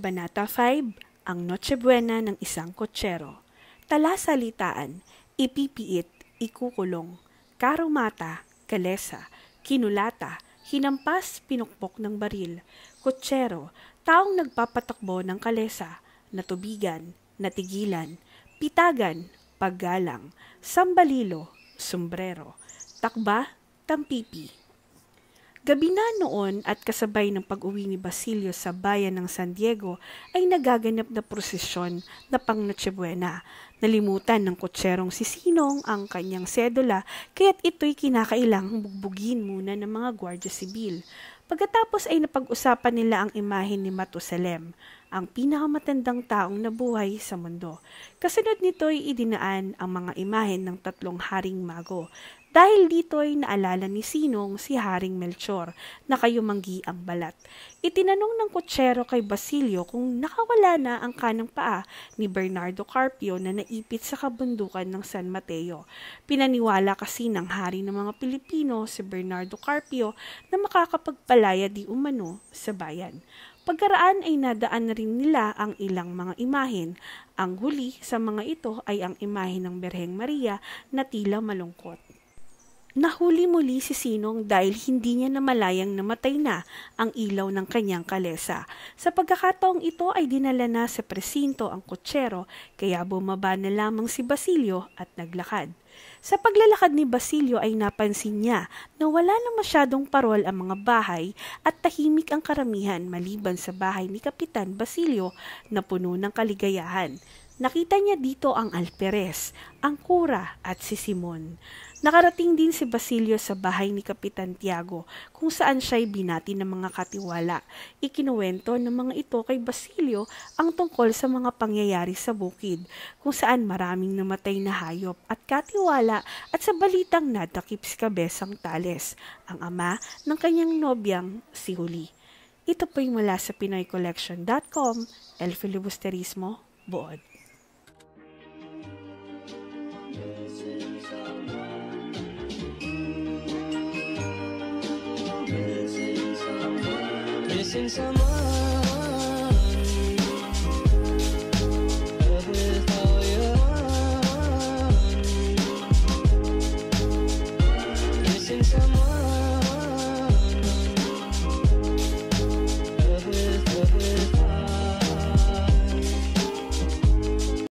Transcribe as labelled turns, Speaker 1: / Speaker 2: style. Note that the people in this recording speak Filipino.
Speaker 1: Kabanata 5, ang Noche Buena ng isang kotsero. Talasalitaan, ipipiit, ikukulong, karumata, kalesa, kinulata, hinampas, pinukpok ng baril, kotsero, taong nagpapatakbo ng kalesa, natubigan, natigilan, pitagan, paggalang, sambalilo, sombrero, takba, tampipi. Gabi na noon at kasabay ng pag-uwi ni Basilio sa bayan ng San Diego ay nagaganap na prosesyon na pang Noche Buena. Nalimutan ng kotserong si Sinong ang kanyang sedula kaya't ito'y kinakailangang bugbugin muna ng mga gwardya sibil. Pagkatapos ay napag-usapan nila ang imahen ni Matusalem, ang pinakamatandang taong nabuhay sa mundo. Kasunod nito'y idinaan ang mga imahen ng tatlong haring mago. Dahil dito'y naalala ni Sinong si Haring Melchor na kayumanggi ang balat. Itinanong ng kotsero kay Basilio kung nakawala na ang kanang paa ni Bernardo Carpio na naipit sa kabundukan ng San Mateo. Pinaniwala kasi ng hari ng mga Pilipino si Bernardo Carpio na makakapagpalaya di umano sa bayan. Pagkaraan ay nadaan na rin nila ang ilang mga imahen. Ang huli sa mga ito ay ang imahen ng Birheng Maria na tila malungkot. Nahuli muli si Sinong dahil hindi niya namalayang namatay na ang ilaw ng kanyang kalesa. Sa pagkakataong ito ay dinala na sa presinto ang kotsero kaya bumaba na lamang si Basilio at naglakad. Sa paglalakad ni Basilio ay napansin niya na wala na masyadong parol ang mga bahay at tahimik ang karamihan maliban sa bahay ni Kapitan Basilio na puno ng kaligayahan. Nakita niya dito ang alperes, ang kura at si Simon. Nakarating din si Basilio sa bahay ni Kapitan Tiago kung saan siya'y binati ng mga katiwala. Ikinuwento ng mga ito kay Basilio ang tungkol sa mga pangyayari sa bukid kung saan maraming namatay na hayop at katiwala at sa balitang nadakip si Kabesang Tales, ang ama ng kanyang nobyang si Huli. Ito po'y mula sa PinoyCollection.com, El Filibusterismo, Buod.
Speaker 2: Missing someone